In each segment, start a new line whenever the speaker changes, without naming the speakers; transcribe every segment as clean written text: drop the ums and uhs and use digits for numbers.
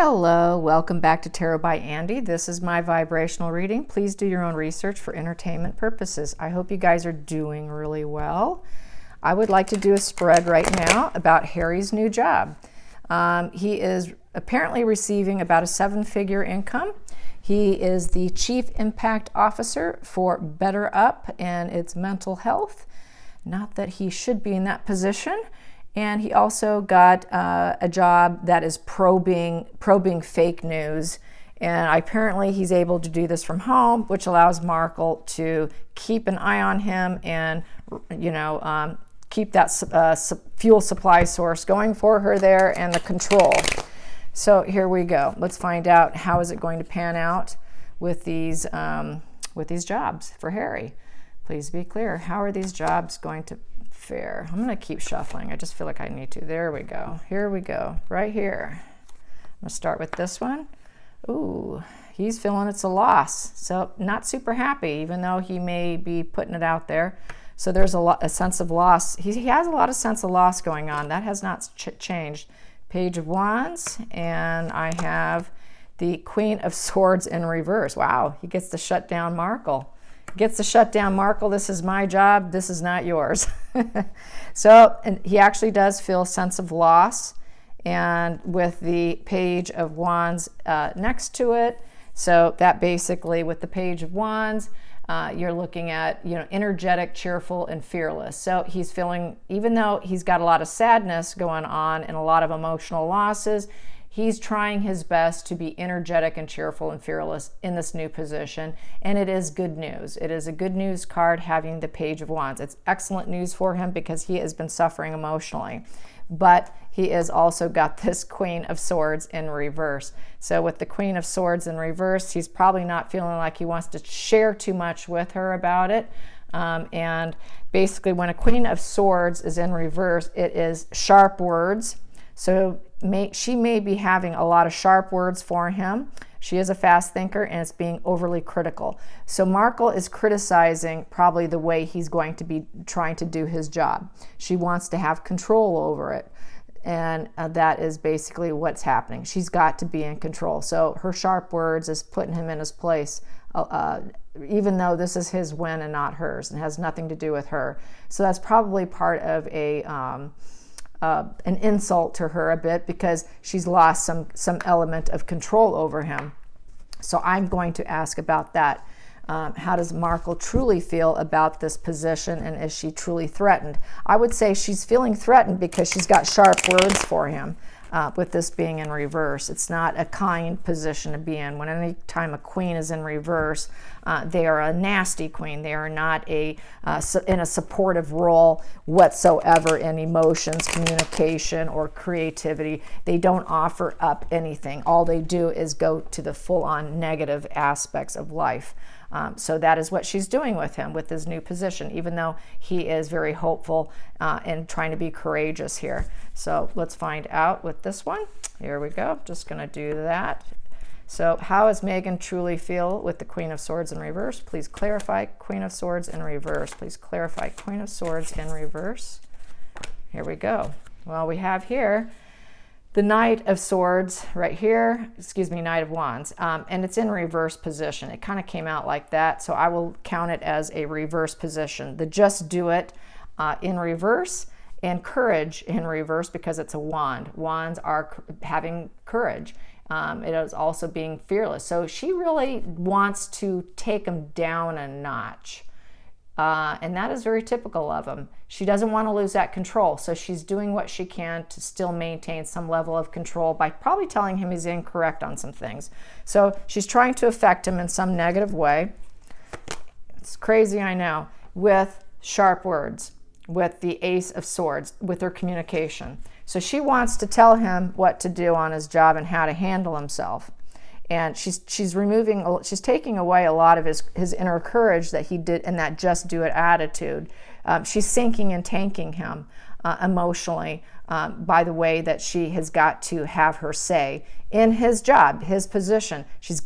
Hello, welcome back to Tarot by Andy. This is my vibrational reading. Please do your own research for entertainment purposes. I hope you guys are doing really well. I would like to do a spread right now about Harry's new job. He is apparently receiving about a 7-figure income. He is the Chief Impact Officer for Better Up and its mental health. Not that he should be in that position. And he also got a job that is probing fake news. And apparently he's able to do this from home, which allows Markle to keep an eye on him and, keep that fuel supply source going for her there and the control. So here we go. Let's find out how is it going to pan out with these jobs for Harry. Please be clear. How are these jobs going to fare? I'm going to keep shuffling. I just feel like I need to. There we go. Here we go. Right here. I'm going to start with this one. Ooh, he's feeling it's a loss. So not super happy, even though he may be putting it out there. So there's a sense of loss. He has a lot of sense of loss going on. That has not changed. Page of Wands, and I have the Queen of Swords in reverse. Wow, he gets to shut down Markle. Gets to shut down Markle. This is my job. This is not yours. So, and he actually does feel a sense of loss, and with the Page of Wands next to it. So that basically, with the Page of Wands, you're looking at, energetic, cheerful, and fearless. So he's feeling, even though he's got a lot of sadness going on and a lot of emotional losses, he's trying his best to be energetic and cheerful and fearless in this new position. And it is good news. It is a good news card having the Page of Wands. It's excellent news for him because he has been suffering emotionally. But he has also got this Queen of Swords in reverse. So with the Queen of Swords in reverse, he's probably not feeling like he wants to share too much with her about it. And basically, when a Queen of Swords is in reverse, it is sharp words. So she may be having a lot of sharp words for him. She is a fast thinker, and it's being overly critical. So Markle is criticizing probably the way he's going to be trying to do his job. She wants to have control over it. And that is basically what's happening. She's got to be in control. So her sharp words is putting him in his place, even though this is his win and not hers, and has nothing to do with her. So that's probably part of an insult to her a bit, because she's lost some element of control over him. So I'm going to ask about that. How does Markle truly feel about this position, and is she truly threatened? I would say she's feeling threatened because she's got sharp words for him. With this being in reverse, it's not a kind position to be in. When any time a queen is in reverse, they are a nasty queen. They are not in a supportive role whatsoever in emotions, communication, or creativity. They don't offer up anything. All they do is go to the full-on negative aspects of life. So that is what she's doing with him, with his new position, even though he is very hopeful and trying to be courageous here. So let's find out with this one. Here we go. Just going to do that. So how does Megan truly feel with the Queen of Swords in reverse? Please clarify Queen of Swords in reverse. Please clarify Queen of Swords in reverse. Here we go. Well, we have here the Knight of Swords right here, Knight of Wands, and it's in reverse position. It kind of came out like that, so I will count it as a reverse position. The Just Do It in reverse, and Courage in reverse, because it's a wand. Wands are having courage. It is also being fearless. So she really wants to take him down a notch. And that is very typical of him. She doesn't want to lose that control, so she's doing what she can to still maintain some level of control by probably telling him he's incorrect on some things. So she's trying to affect him in some negative way. It's crazy, I know, with sharp words, with the Ace of Swords, with her communication. So she wants to tell him what to do on his job and how to handle himself. And she's taking away a lot of his inner courage that he did, and that just do it attitude. She's sinking and tanking him emotionally by the way that she has got to have her say in his job, his position. She's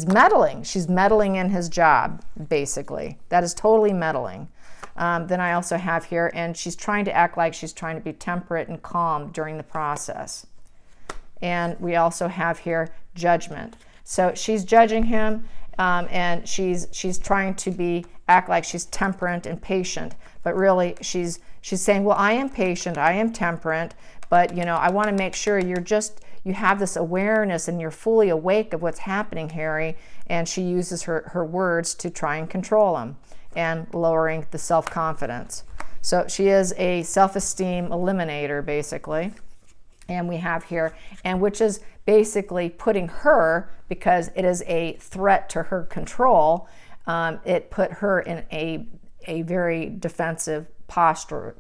meddling. She's meddling in his job, basically. That is totally meddling. Then I also have here, and she's trying to act like she's trying to be temperate and calm during the process. And we also have here judgment. So she's judging him, and she's trying to act like she's temperate and patient, but really she's saying, well, I am patient, I am temperate, but I want to make sure you have this awareness and you're fully awake of what's happening, Harry. And she uses her words to try and control him and lowering the self-confidence. So she is a self-esteem eliminator, basically. And we have here, and which is basically putting her, because it is a threat to her control, it put her in a very defensive posture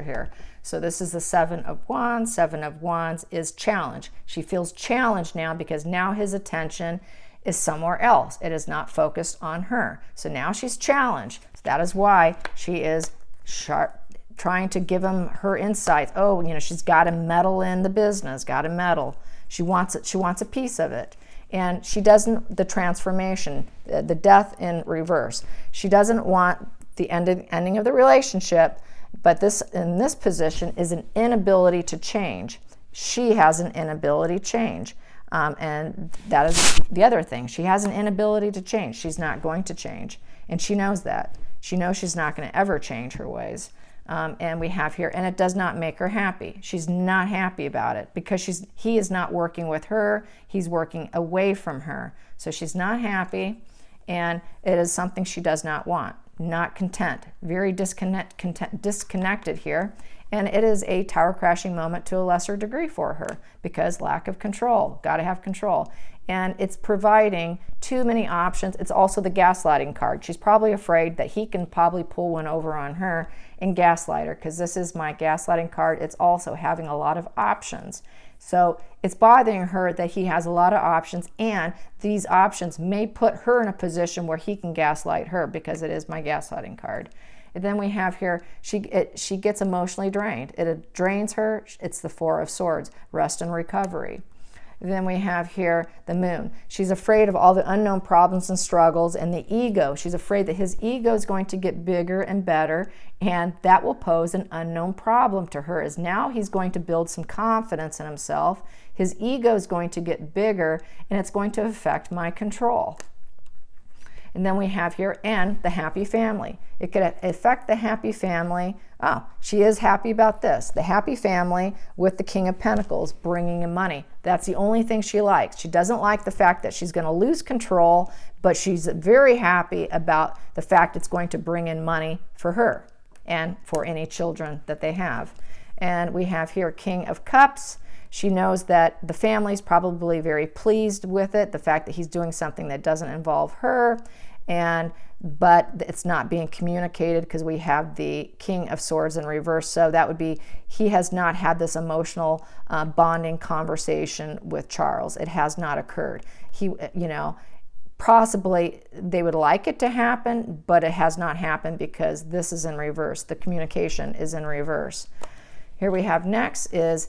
here. So this is the Seven of Wands. Seven of Wands is challenge. She feels challenged now because now his attention is somewhere else. It is not focused on her. So now she's challenged. So that is why she is sharp, trying to give him her insights. Oh, she's got to meddle in the business, got to meddle. She wants it. She wants a piece of it. And she doesn't, the transformation, the death in reverse. She doesn't want the ending of the relationship, but in this position is an inability to change. She has an inability to change. And that is the other thing. She has an inability to change. She's not going to change. And she knows that. She knows she's not going to ever change her ways. And we have here, and it does not make her happy. She's not happy about it because he is not working with her. He's working away from her. So she's not happy, and it is something she does not want. Not content, very disconnected here. And it is a tower crashing moment to a lesser degree for her because lack of control, got to have control. And it's providing too many options. It's also the gaslighting card. She's probably afraid that he can probably pull one over on her and gaslight her, because this is my gaslighting card. It's also having a lot of options. So it's bothering her that he has a lot of options, and these options may put her in a position where he can gaslight her, because it is my gaslighting card. And then we have here, she gets emotionally drained. It drains her. It's the Four of Swords, rest and recovery. Then we have here the Moon. She's afraid of all the unknown problems and struggles, and the ego. She's afraid that his ego is going to get bigger and better, and that will pose an unknown problem to her, as now he's going to build some confidence in himself. His ego is going to get bigger, and it's going to affect my control. And then we have here, and the happy family. It could affect the happy family. Oh, she is happy about this. The happy family with the King of Pentacles bringing in money. That's the only thing she likes. She doesn't like the fact that she's going to lose control, but she's very happy about the fact it's going to bring in money for her and for any children that they have. And we have here King of Cups. She knows that the family's probably very pleased with it, the fact that he's doing something that doesn't involve her, but it's not being communicated because we have the King of Swords in reverse. So that would be, he has not had this emotional bonding conversation with Charles. It has not occurred. Possibly they would like it to happen, but it has not happened because this is in reverse. The communication is in reverse. Here we have next is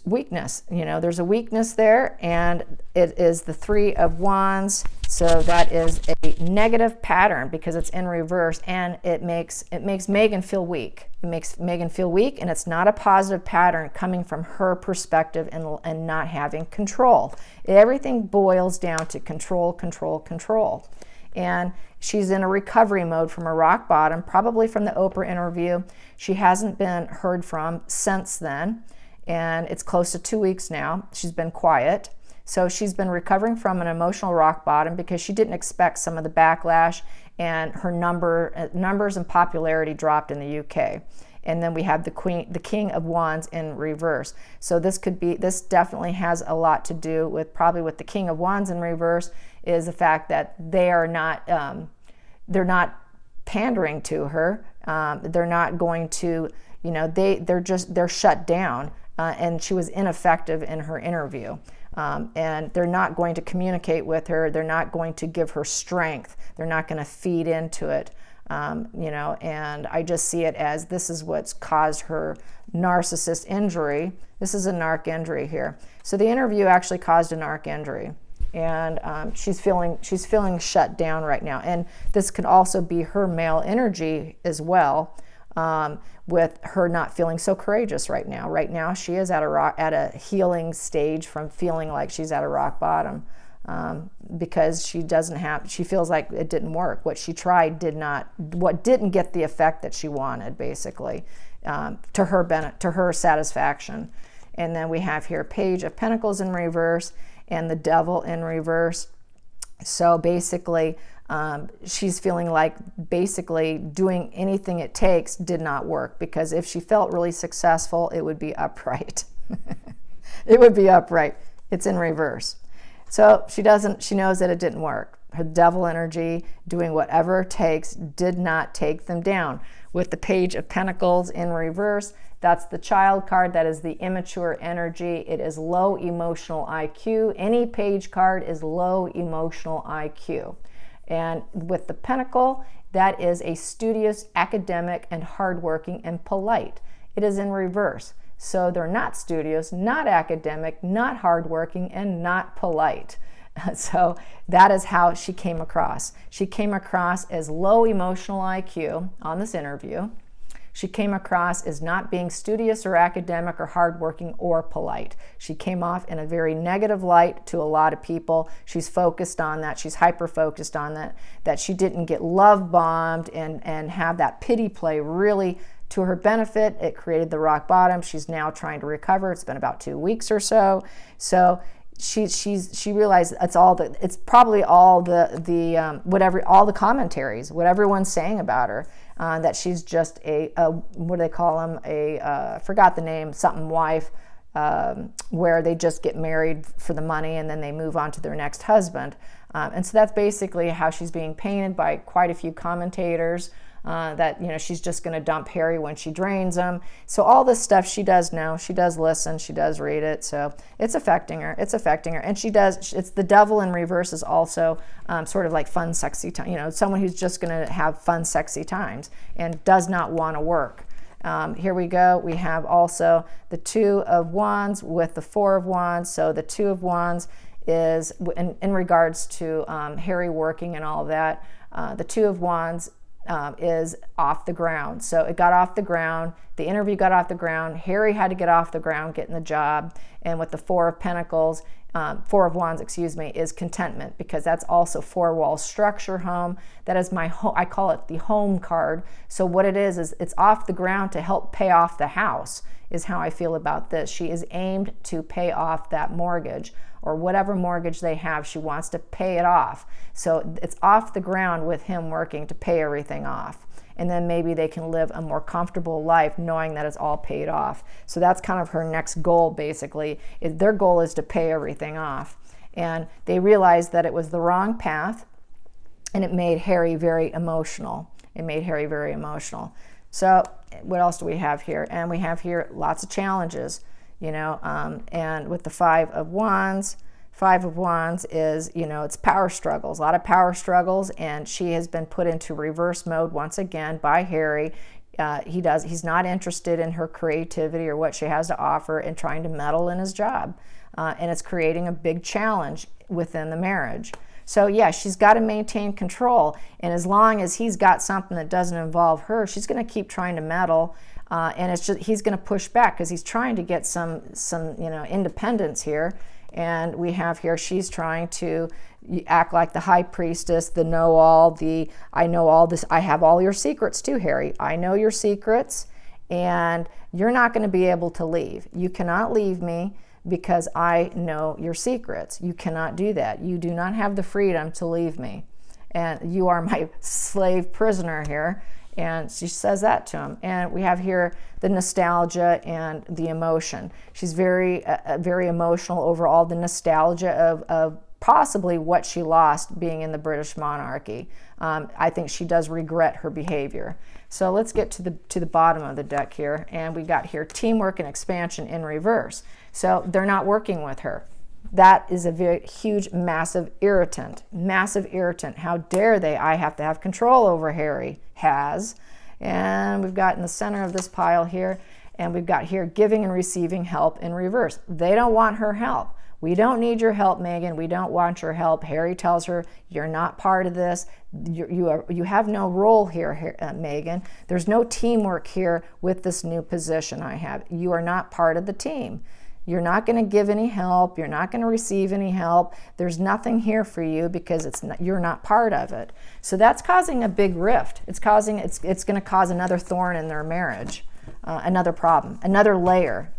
weakness. There's a weakness there, and it is the Three of Wands. So that is a negative pattern because it's in reverse, and it makes Megan feel weak. It makes Megan feel weak, and it's not a positive pattern coming from her perspective and not having control. Everything boils down to control, control, control. And she's in a recovery mode from a rock bottom, probably from the Oprah interview. She hasn't been heard from since then. And it's close to 2 weeks now. She's been quiet. So she's been recovering from an emotional rock bottom because she didn't expect some of the backlash, and her numbers and popularity dropped in the UK. And then we have the King of Wands in reverse. So this definitely has a lot to do with the King of Wands in reverse, is the fact that they are not, they're not pandering to her. They're not going to, they're shut down. And she was ineffective in her interview. And they're not going to communicate with her. They're not going to give her strength. They're not going to feed into it. And I just see it as this is what's caused her narcissist injury. This is a narc injury here. So the interview actually caused a narc injury. and she's feeling shut down right now. And this could also be her male energy as well, with her not feeling so courageous right now. Right now, she is at a healing stage from feeling like she's at a rock bottom, because she feels like it didn't work. What she tried didn't get the effect that she wanted, basically, to her satisfaction. And then we have here Page of Pentacles in reverse and the Devil in reverse. So basically, she's feeling like basically doing anything it takes did not work, because if she felt really successful, it would be upright. It would be upright. It's in reverse. So she knows that it didn't work. Her Devil energy, doing whatever it takes, did not take them down. With the Page of Pentacles in reverse, that's the Child card. That is the immature energy. It is low emotional IQ. Any Page card is low emotional IQ. And with the Pentacle, that is a studious, academic, and hardworking and polite. It is in reverse. So they're not studious, not academic, not hardworking, and not polite. So that is how she came across. She came across as low emotional IQ on this interview. She came across as not being studious or academic or hardworking or polite. She came off in a very negative light to a lot of people. She's focused on that. She's hyper-focused on that she didn't get love bombed and have that pity play really to her benefit. It created the rock bottom. She's now trying to recover. It's been about 2 weeks or so. So she realized it's probably all the commentaries, what everyone's saying about her, that she's just a what do they call them, forgot the name, something wife, where they just get married for the money and then they move on to their next husband. And so that's basically how she's being painted by quite a few commentators. That she's just going to dump Harry when she drains him. So all this stuff she does know. She does listen. She does read it. So it's affecting her. It's affecting her. And it's the Devil in reverse is also sort of like fun, sexy time. Someone who's just going to have fun, sexy times and does not want to work. Here we go. We have also the Two of Wands with the Four of Wands. So the Two of Wands is in regards to Harry working and all of that. The Two of Wands is off the ground. So it got off the ground. The interview got off the ground. Harry had to get off the ground, getting the job. And with the Four of Wands, is contentment, because that's also four-wall structure home. That is my home. I call it the home card. So what it is it's off the ground to help pay off the house, is how I feel about this. She is aimed to pay off that mortgage, or whatever mortgage they have. She wants to pay it off. So it's off the ground with him working to pay everything off. And then maybe they can live a more comfortable life knowing that it's all paid off. So that's kind of her next goal, basically. Their goal is to pay everything off. And they realized that it was the wrong path, and it made Harry very emotional. So what else do we have here? And we have here lots of challenges. And with the Five of Wands is, it's power struggles, a lot of power struggles, and she has been put into reverse mode once again by Harry. He's not interested in her creativity or what she has to offer, and trying to meddle in his job. And it's creating a big challenge within the marriage. So yeah, she's got to maintain control. And as long as he's got something that doesn't involve her, she's going to keep trying to meddle. And it's just he's going to push back because he's trying to get some independence here. And we have here she's trying to act like the high priestess, the know-all, I know all this, I have all your secrets too, Harry. I know your secrets, and you're not going to be able to leave. You cannot leave me because I know your secrets. You cannot do that. You do not have the freedom to leave me. And you are my slave prisoner here. And she says that to him. And we have here the nostalgia and the emotion. She's very emotional over all the nostalgia of possibly what she lost being in the British monarchy. I think she does regret her behavior. So let's get to the bottom of the deck here. And we got here teamwork and expansion in reverse. So they're not working with her. That is a very huge, massive irritant. Massive irritant. How dare they? I have to have control over Harry. Has. And we've got in the center of this pile here, and we've got here giving and receiving help in reverse. They don't want her help. We don't need your help, Megan. We don't want your help. Harry tells her, you're not part of this. You have no role here, Megan. There's no teamwork here with this new position I have. You are not part of the team. You're not going to give any help. You're not going to receive any help. There's nothing here for you because you're not part of it. So that's causing a big rift. It's going to cause another thorn in their marriage, another problem, another layer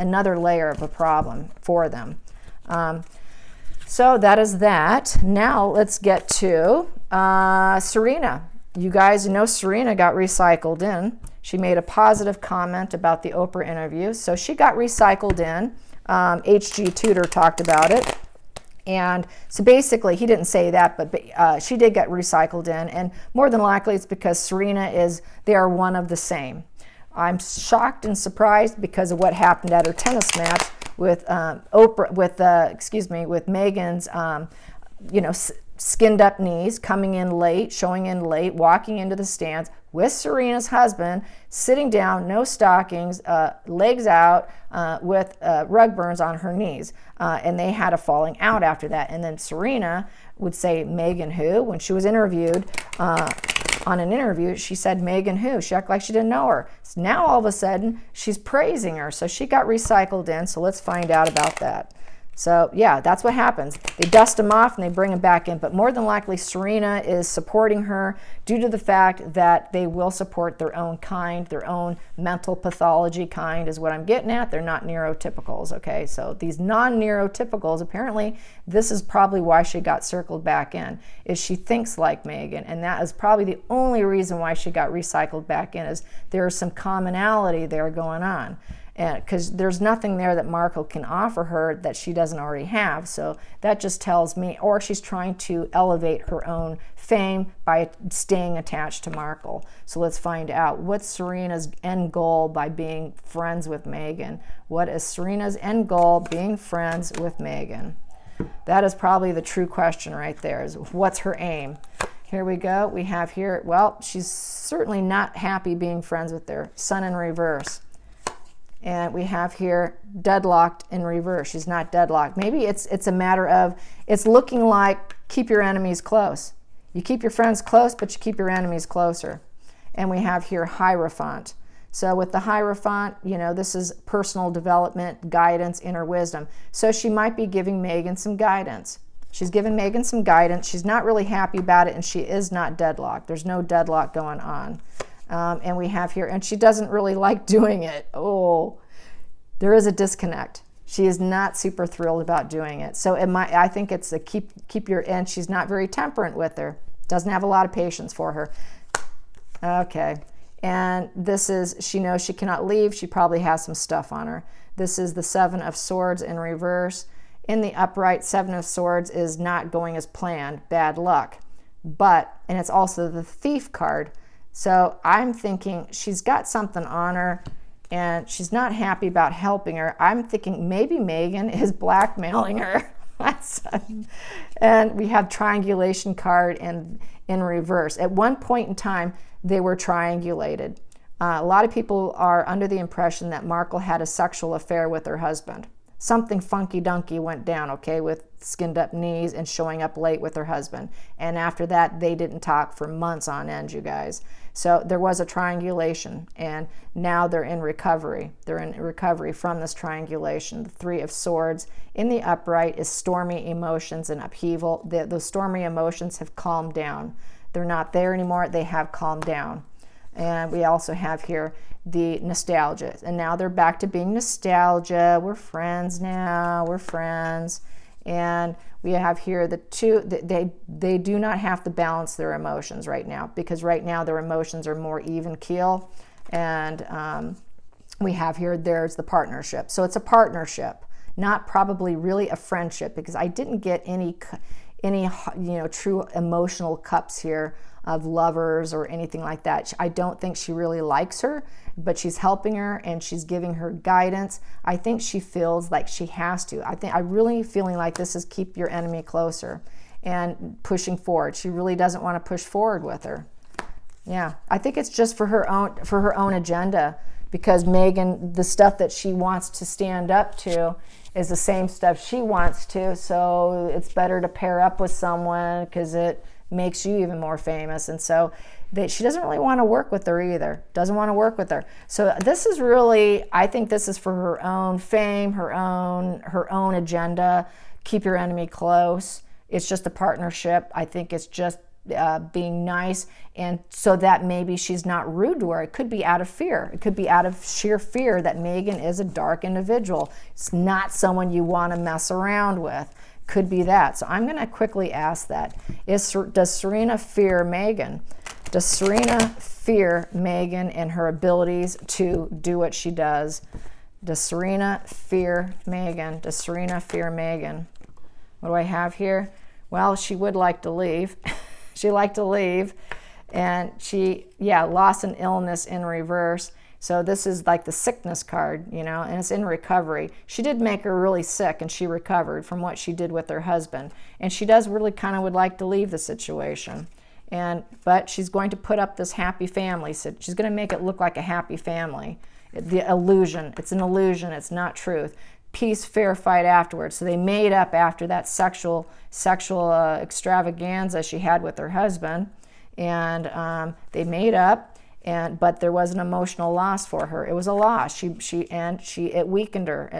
of a problem for them. So that is that. Now let's get to Serena. You guys know Serena got recycled in. She made a positive comment about the Oprah interview. So she got recycled in. H.G. Tudor talked about it. And so basically, he didn't say that, but she did get recycled in. And more than likely, it's because they are one of the same. I'm shocked and surprised because of what happened at her tennis match with with Megan's, skinned up knees, coming in late, showing in late, walking into the stands with Serena's husband, sitting down, no stockings, legs out, with rug burns on her knees. And they had a falling out after that. And then Serena would say, Megan who? When she was interviewed on an interview, she said, Megan who? She acted like she didn't know her. So now all of a sudden, she's praising her. So she got recycled in. So let's find out about that. So yeah, that's what happens. They dust them off and they bring them back in. But more than likely, Serena is supporting her due to the fact that they will support their own kind, their own mental pathology kind is what I'm getting at. They're not neurotypicals, okay? So these non-neurotypicals, apparently, this is probably why she got circled back in, is she thinks like Megan. And that is probably the only reason why she got recycled back in, is there is some commonality there going on. Because there's nothing there that Markle can offer her that she doesn't already have. So that just tells me, or she's trying to elevate her own fame by staying attached to Markle. So let's find out. What's Serena's end goal by being friends with Megan? What is Serena's end goal being friends with Megan? That is probably the true question right there, is what's her aim? Here we go. We have here, well, she's certainly not happy being friends with their Sun in reverse. And we have here deadlocked in reverse. She's not deadlocked. Maybe it's a matter of, it's looking like keep your enemies close. You keep your friends close, but you keep your enemies closer. And we have here Hierophant. So with the Hierophant, this is personal development, guidance, inner wisdom. So she might be giving Megan some guidance. She's giving Megan some guidance. She's not really happy about it, and she is not deadlocked. There's no deadlock going on. And we have here, and she doesn't really like doing it. Oh, there is a disconnect. She is not super thrilled about doing it. So I think it's a keep your, and she's not very temperate with her. Doesn't have a lot of patience for her. Okay. And this is, she knows she cannot leave. She probably has some stuff on her. This is the Seven of Swords in reverse. In the upright, Seven of Swords is not going as planned. Bad luck. And it's also the Thief card. So I'm thinking she's got something on her and she's not happy about helping her. I'm thinking maybe Megan is blackmailing her. And we have triangulation card in reverse. At one point in time, they were triangulated. A lot of people are under the impression that Markle had a sexual affair with her husband. Something funky-dunky went down, okay, with skinned up knees and showing up late with her husband. And after that, they didn't talk for months on end, you guys. So there was a triangulation, and now they're in recovery. They're in recovery from this triangulation. The Three of Swords in the upright is stormy emotions and upheaval. Those stormy emotions have calmed down. They're not there anymore. They have calmed down. And we also have here the nostalgia. And now they're back to being nostalgia. We're friends now. We're friends. And we have here the two, they do not have to balance their emotions right now, because right now their emotions are more even keel. And we have here, there's the partnership. So it's a partnership, not probably really a friendship, because I didn't get any true emotional cups here of lovers or anything like that. I don't think she really likes her, but she's helping her and she's giving her guidance. I think she feels like she has to. I'm really feeling like this is keep your enemy closer and pushing forward. She really doesn't want to push forward with her. Yeah, I think it's just for her own agenda, because Megan, the stuff that she wants to stand up to is the same stuff she wants to, so it's better to pair up with someone because it makes you even more famous. And so she doesn't really want to work with her either. Doesn't want to work with her. So this is really, I think this is for her own fame, her own agenda. Keep your enemy close. It's just a partnership. I think it's just being nice, and so that maybe she's not rude to her. It could be out of fear. It could be out of sheer fear that Megan is a dark individual. It's not someone you want to mess around with. Could be that. So I'm going to quickly ask that. Does Serena fear Megan? Does Serena fear Megan and her abilities to do what she does? Does Serena fear Megan? Does Serena fear Megan? What do I have here? Well, she would like to leave. She'd like to leave, and she, loss and illness in reverse. So this is like the sickness card, and it's in recovery. She did make her really sick, and she recovered from what she did with her husband. And she does really kind of would like to leave the situation. But she's going to put up this happy family. So she's going to make it look like a happy family. The illusion. It's an illusion. It's not truth. Peace, fair fight afterwards. So they made up after that sexual extravaganza she had with her husband, and they made up. But there was an emotional loss for her. It was a loss. It weakened her.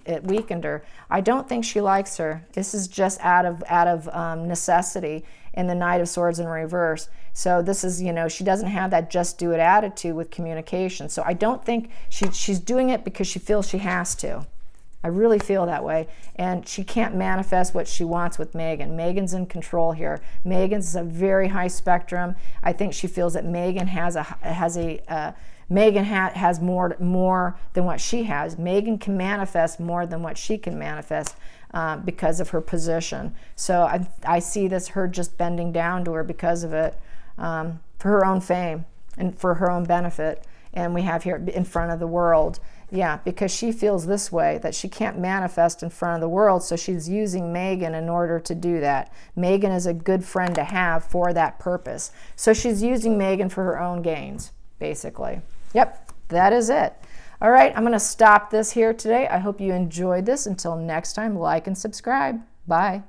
It weakened her. I don't think she likes her. This is just out of necessity. In the Knight of Swords in reverse. So this is, she doesn't have that just do it attitude with communication. So I don't think she's doing it because she feels she has to. I really feel that way. And she can't manifest what she wants with Megan. Megan's in control here. Megan's a very high spectrum. I think she feels that Megan has more than what she has. Megan can manifest more than what she can manifest because of her position. So I see this, her just bending down to her because of it, for her own fame and for her own benefit. And we have here in front of the world. Yeah, because she feels this way, that she can't manifest in front of the world, so she's using Megan in order to do that. Megan is a good friend to have for that purpose. So she's using Megan for her own gains, basically. Yep, that is it. All right, I'm going to stop this here today. I hope you enjoyed this. Until next time, like and subscribe. Bye.